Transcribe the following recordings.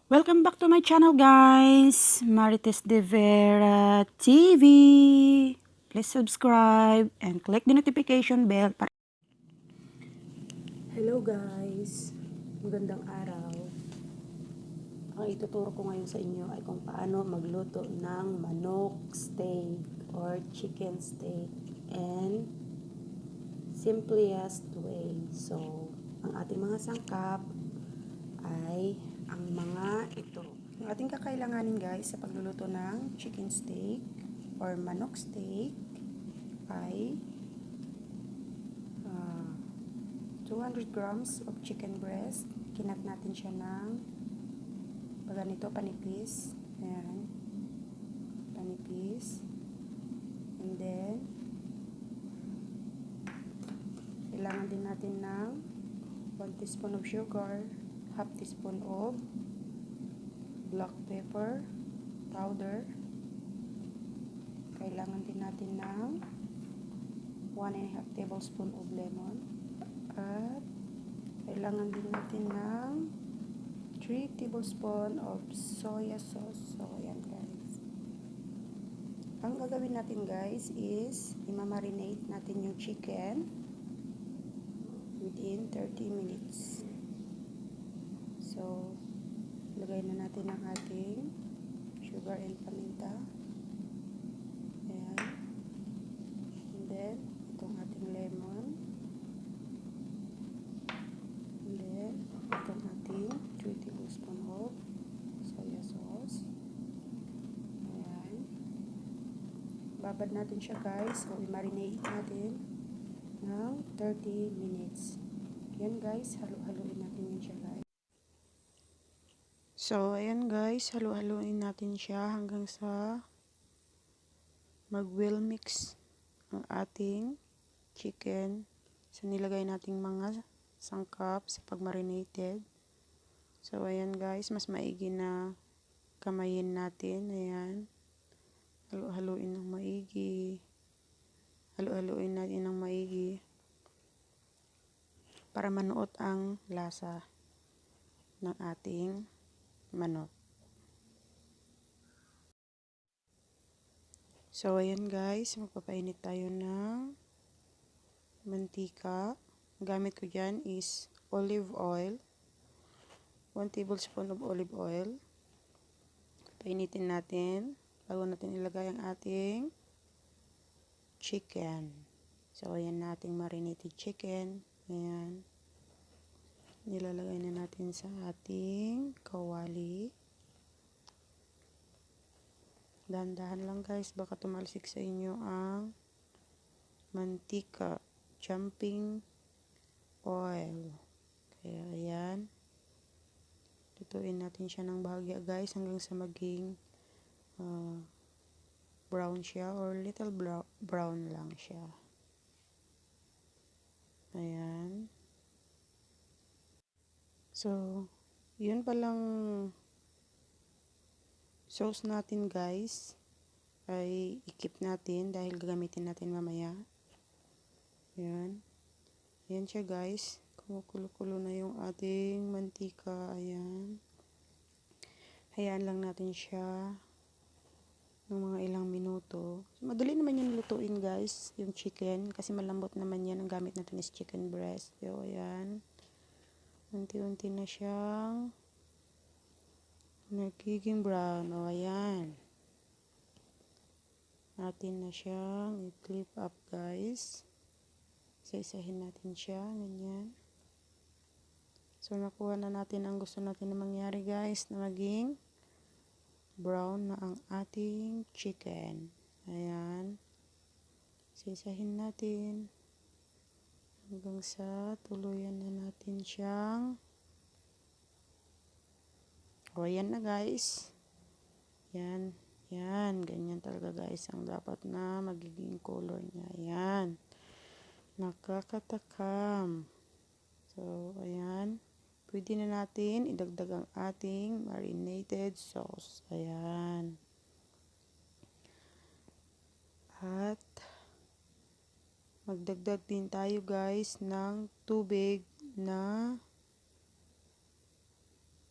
Welcome back to my channel, guys. Marites de Vera TV. Please subscribe and click the notification bell. Hello guys, magandang araw. Ang ituturo ko ngayon sa inyo ay kung paano magluto ng manok steak or chicken steak and simplest way. So, ang ating mga sangkap ay ang mga ito. Yung ating kakailanganin guys sa pagluluto ng chicken steak or manok steak ay 200 grams of chicken breast. Kinat natin siya ng ganito, panipis. Ayan. Panipis. And then, kailangan din natin ng 1 teaspoon of sugar, half teaspoon of black pepper powder. Kailangan din natin ng 1.5 tablespoon of lemon. At kailangan din natin ng 3 tablespoon of soya sauce. So, ayan guys. Ang gagawin natin guys is imamarinate natin yung chicken within 30 minutes. So, lagay na natin ang ating sugar and paminta. Ayan. And then, itong ating lemon. And then, itong ating 3 tablespoon of soya sauce. Ayan. Babad natin siya guys. So, i-marinate natin ng 30 minutes. Ayan guys, halo-haloin natin yun siya guys. So, ayan guys, halo-haloin natin siya hanggang sa mag-well mix ang ating chicken sa nilagay nating mga sangkap sa pag-marinated. So, ayan guys, mas maigi na kamayin natin. Ayan. Halo-haloin ng maigi. Halo-haloin natin ng maigi para manuot ang lasa ng ating manok. So, ayan guys, magpapainit tayo ng mantika. Ang gamit ko dyan is olive oil. 1 tablespoon of olive oil. Painitin natin bago natin ilagay ang ating chicken. So, ayan na ating marinated chicken. Ayan. Nilalagay na natin sa ating kawali. Dahan-dahan lang guys, baka tumalsik sa inyo ang mantika, jumping oil. Kaya ayan. Lutuin natin siya ng bahagya guys hanggang sa maging brown siya or little brown lang siya. Ayan. So, yun palang sauce natin guys ay i-keep natin dahil gagamitin natin mamaya. Ayan. Ayan siya guys. Kumukulo-kulo na yung ating mantika. Ayan. Hayaan lang natin siya ng mga ilang minuto. Madali naman yung lutuin guys, yung chicken. Kasi malambot naman yan. Ang gamit natin is chicken breast. So, ayan. Unti-unti na siyang nagiging brown. O, ayan. Atin na siyang i-clip up guys. Isa-isahin natin siya. Ganyan. So, nakuha na natin ang gusto natin na mangyari guys. Na maging brown na ang ating chicken. Ayan. Isa-isahin natin. Hanggang sa tuluyan na natin siyang. O, ayan na guys. Yan. Yan. Ganyan talaga guys ang dapat na magiging color niya. Ayan. Nakakatakam. So, ayan. Pwede na natin idagdag ang ating marinated sauce. Ayan. At magdagdag din tayo guys ng tubig na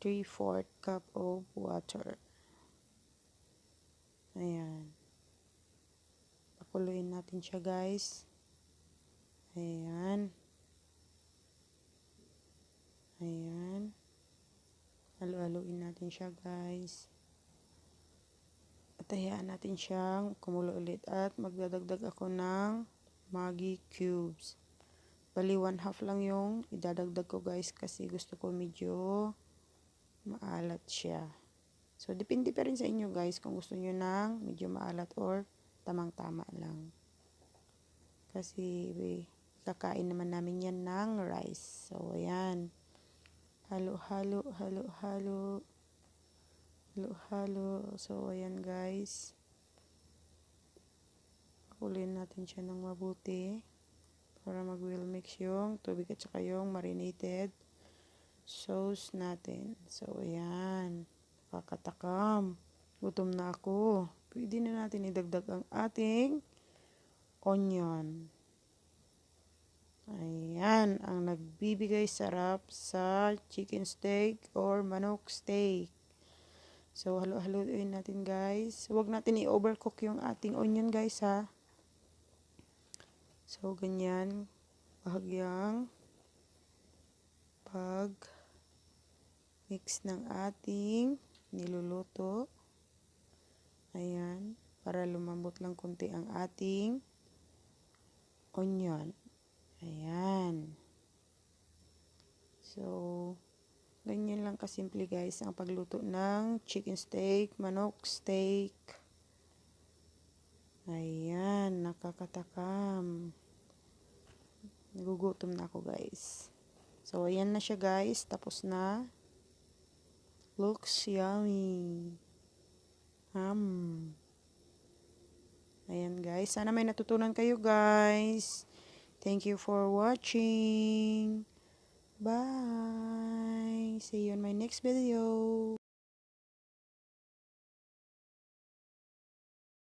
3/4 cup of water. Ayan. Pakuluin natin siya, guys. Ayan. Ayan. Halo-haloin natin siya, guys. At hayaan natin siyang kumulo ulit. At magdadagdag ako ng Maggi cubes. Bali, 1/2 lang yung idadagdag ko, guys, kasi gusto ko medyo maalat siya. So, depende pa rin sa inyo, guys, kung gusto nyo ng medyo maalat or tamang-tama lang. Kasi, kakain naman namin yan ng rice. So, ayan. Halo-halo, halo-halo. Halo-halo. So, ayan, guys. Pakuloyin natin siya ng mabuti para mag-will mix yung tubig at saka yung marinated sauce natin. So, ayan. Kakatakam. Gutom na ako. Pwede na natin idagdag ang ating onion. Ayan. Ang nagbibigay sarap sa chicken steak or manok steak. So, halo-haloin natin, guys. Huwag natin i-overcook yung ating onion, guys, ha. So, ganyan. Bahagyang pag-mix ng ating niluluto. Ayan. Para lumambot lang konti ang ating onion. Ayan. So, ganyan lang kasimple, guys, ang pagluto ng chicken steak, manok steak. Ayan, nakakatakam. Nagugutom na ako, guys. So, ayan na siya, guys. Tapos na. Looks yummy. Ayan, guys. Sana may natutunan kayo, guys. Thank you for watching. Bye. See you in my next video.